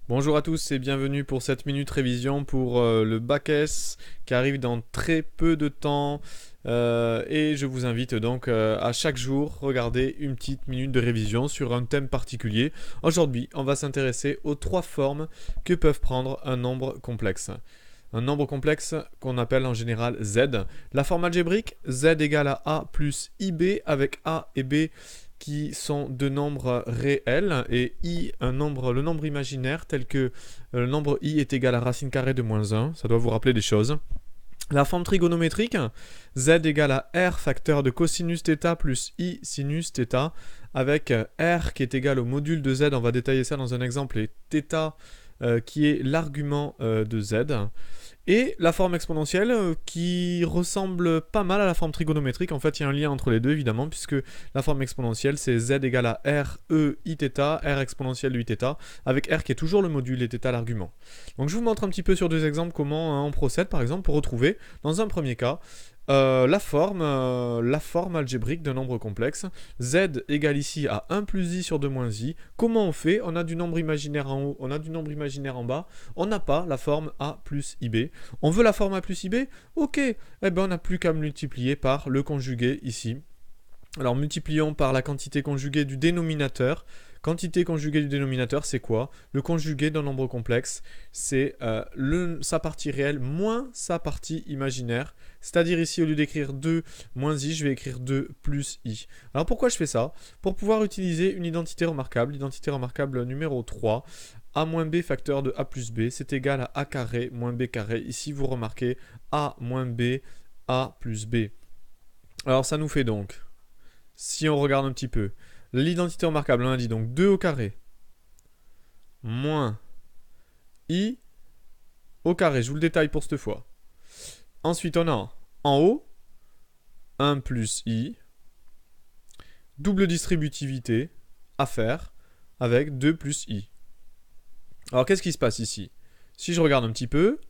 Bonjour à tous et bienvenue pour cette minute révision pour le bac S qui arrive dans très peu de temps. Et je vous invite donc à chaque jour regarder une petite minute de révision sur un thème particulier. Aujourd'hui, on va s'intéresser aux trois formes que peuvent prendre un nombre complexe. Un nombre complexe qu'on appelle en général Z. La forme algébrique, Z égale à A plus IB avec A et B qui sont deux nombres réels et i, le nombre imaginaire tel que le nombre i est égal à racine carrée de moins 1. Ça doit vous rappeler des choses. La forme trigonométrique, z égale à r facteur de cosinus θ plus i sinus θ, avec r qui est égal au module de z, on va détailler ça dans un exemple, et θ qui est l'argument de z. Et la forme exponentielle qui ressemble pas mal à la forme trigonométrique. En fait, il y a un lien entre les deux, évidemment, puisque la forme exponentielle, c'est z égale à r, e, iθ, r exponentielle de iθ, avec r qui est toujours le module et θ l'argument. Donc je vous montre un petit peu sur deux exemples comment on procède, par exemple, pour retrouver, dans un premier cas, la forme algébrique d'un nombre complexe. Z égale ici à 1 plus i sur 2 moins i. Comment on fait? On a du nombre imaginaire en haut, on a du nombre imaginaire en bas. On n'a pas la forme a plus ib. On veut la forme a plus ib? Ok, eh ben on n'a plus qu'à multiplier par le conjugué ici. Alors multiplions par la quantité conjuguée du dénominateur. Quantité conjuguée du dénominateur, c'est quoi? Le conjugué d'un nombre complexe, c'est sa partie réelle moins sa partie imaginaire. C'est-à-dire ici, au lieu d'écrire 2 moins i, je vais écrire 2 plus i. Alors pourquoi je fais ça? Pour pouvoir utiliser une identité remarquable. L'identité remarquable numéro 3. A moins b facteur de a plus b, c'est égal à a carré moins b carré. Ici, vous remarquez a moins b, a plus b. Alors ça nous fait donc, si on regarde un petit peu, l'identité remarquable, on a dit donc 2 au carré moins i au carré. Je vous le détaille pour cette fois. Ensuite, on a en haut 1 plus i, double distributivité à faire avec 2 plus i. Alors, qu'est-ce qui se passe ici? Si je regarde un petit peu,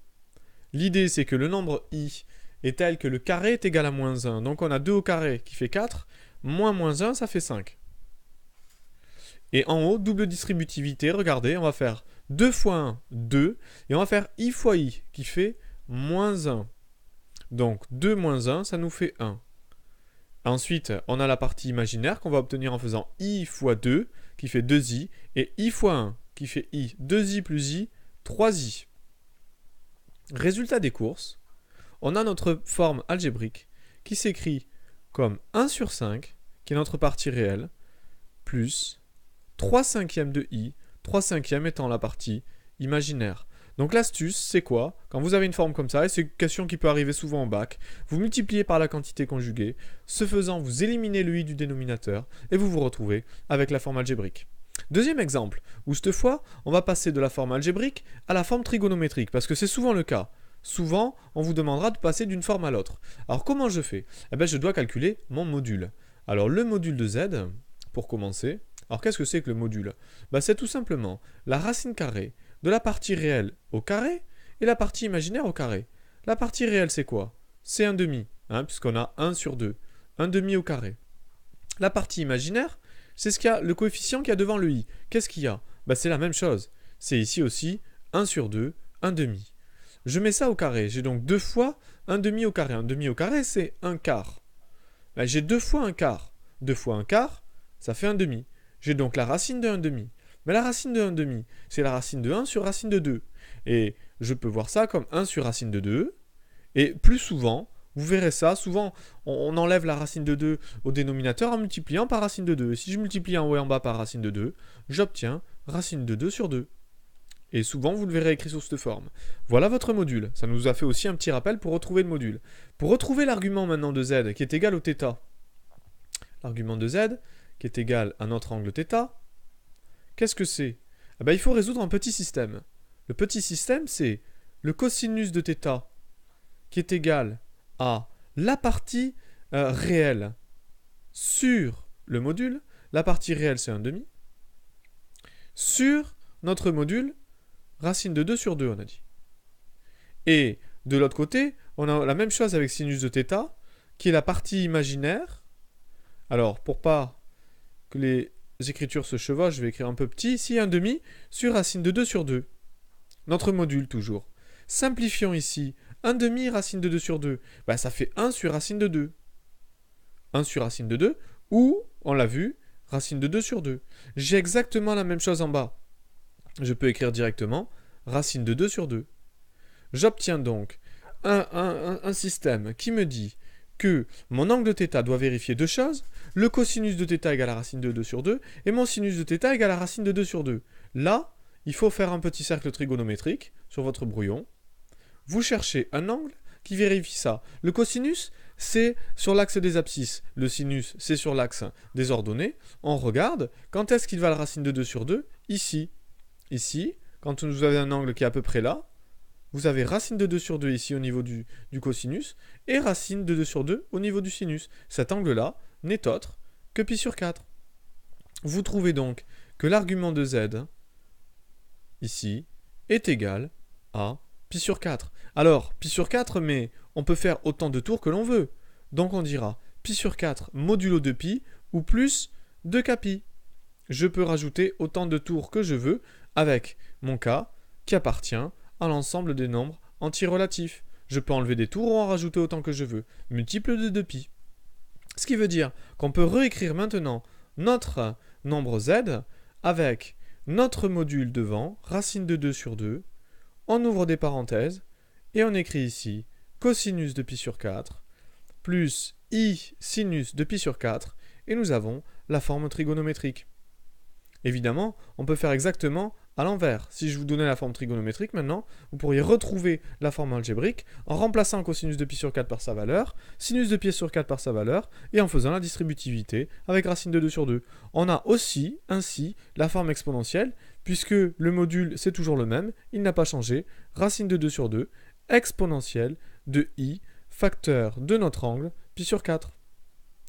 l'idée c'est que le nombre i est tel que le carré est égal à moins 1. Donc, on a 2 au carré qui fait 4, moins 1, ça fait 5. Et en haut, double distributivité, regardez, on va faire 2 fois 1, 2, et on va faire i fois i, qui fait moins 1. Donc 2 moins 1, ça nous fait 1. Ensuite, on a la partie imaginaire qu'on va obtenir en faisant i fois 2, qui fait 2i, et i fois 1, qui fait i, 2i plus i, 3i. Résultat des courses, on a notre forme algébrique qui s'écrit comme 1 sur 5, qui est notre partie réelle, plus 3 cinquièmes de i, 3 cinquièmes étant la partie imaginaire. Donc l'astuce, c'est quoi? Quand vous avez une forme comme ça, et c'est une question qui peut arriver souvent au bac, vous multipliez par la quantité conjuguée, ce faisant, vous éliminez le i du dénominateur, et vous vous retrouvez avec la forme algébrique. Deuxième exemple, où cette fois, on va passer de la forme algébrique à la forme trigonométrique, parce que c'est souvent le cas. Souvent, on vous demandera de passer d'une forme à l'autre. Alors comment je fais? Eh bien, je dois calculer mon module. Alors le module de z, pour commencer, alors qu'est-ce que c'est que le module? C'est tout simplement la racine carrée de la partie réelle au carré et la partie imaginaire au carré. La partie réelle, c'est quoi? C'est 1 demi, puisqu'on a 1 sur 2. 1 demi au carré. La partie imaginaire, c'est ce qu'il y a, le coefficient qu'il y a devant le i. Qu'est-ce qu'il y a? C'est la même chose. C'est ici aussi 1 sur 2, 1 demi. Je mets ça au carré. J'ai donc 2 fois 1 demi au carré. 1 demi au carré, c'est 1 quart. J'ai 2 fois 1 quart. 2 fois 1 quart, ça fait 1 demi. J'ai donc la racine de 1 demi. Mais la racine de 1 demi, c'est la racine de 1 sur racine de 2. Et je peux voir ça comme 1 sur racine de 2. Et plus souvent, vous verrez ça, souvent on enlève la racine de 2 au dénominateur en multipliant par racine de 2. Et si je multiplie en haut et en bas par racine de 2, j'obtiens racine de 2 sur 2. Et souvent, vous le verrez écrit sous cette forme. Voilà votre module. Ça nous a fait aussi un petit rappel pour retrouver le module. Pour retrouver l'argument maintenant de z qui est égal au θ, l'argument de z qui est égal à notre angle θ, qu'est-ce que c'est? Il faut résoudre un petit système. Le petit système, c'est le cosinus de θ qui est égal à la partie réelle sur le module. La partie réelle, c'est 1 demi. Sur notre module, racine de 2 sur 2, on a dit. Et de l'autre côté, on a la même chose avec sinus de θ, qui est la partie imaginaire. Alors, pour pas que les écritures se chevauchent, je vais écrire un peu petit, ici 1/2 sur racine de 2 sur 2. Notre module toujours. Simplifions ici. 1/2 racine de 2 sur 2. Bah, ça fait 1 sur racine de 2. 1 sur racine de 2, ou, on l'a vu, racine de 2 sur 2. J'ai exactement la même chose en bas. Je peux écrire directement racine de 2 sur 2. J'obtiens donc un système qui me dit que mon angle de θ doit vérifier deux choses. Le cosinus de θ égale à racine de 2 sur 2, et mon sinus de θ égale à racine de 2 sur 2. Là, il faut faire un petit cercle trigonométrique sur votre brouillon. Vous cherchez un angle qui vérifie ça. Le cosinus, c'est sur l'axe des abscisses. Le sinus, c'est sur l'axe des ordonnées. On regarde, quand est-ce qu'il va la racine de 2 sur 2 ? Ici. Ici, quand vous avez un angle qui est à peu près là, vous avez racine de 2 sur 2 ici au niveau du cosinus, et racine de 2 sur 2 au niveau du sinus. Cet angle-là n'est autre que pi sur 4. Vous trouvez donc que l'argument de z, ici, est égal à pi sur 4. Alors, pi sur 4, mais on peut faire autant de tours que l'on veut. Donc on dira pi sur 4 modulo de pi, ou plus 2kpi. Je peux rajouter autant de tours que je veux avec mon k qui appartient à l'ensemble des nombres antirelatifs. Je peux enlever des tours ou en rajouter autant que je veux. Multiple de 2pi. Ce qui veut dire qu'on peut réécrire maintenant notre nombre z avec notre module devant, racine de 2 sur 2. On ouvre des parenthèses et on écrit ici cosinus de pi sur 4 plus i sinus de pi sur 4 et nous avons la forme trigonométrique. Évidemment, on peut faire exactement à l'envers. Si je vous donnais la forme trigonométrique maintenant, vous pourriez retrouver la forme algébrique en remplaçant cosinus de pi sur 4 par sa valeur, sinus de pi sur 4 par sa valeur, et en faisant la distributivité avec racine de 2 sur 2. On a aussi, ainsi, la forme exponentielle, puisque le module c'est toujours le même, il n'a pas changé, racine de 2 sur 2, exponentielle de i, facteur de notre angle, pi sur 4.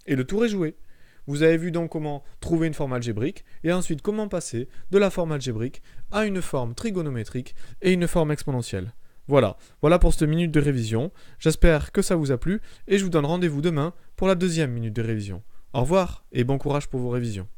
Et le tour est joué. Vous avez vu donc comment trouver une forme algébrique et ensuite comment passer de la forme algébrique à une forme trigonométrique et une forme exponentielle. Voilà pour cette minute de révision. J'espère que ça vous a plu et je vous donne rendez-vous demain pour la deuxième minute de révision. Au revoir et bon courage pour vos révisions.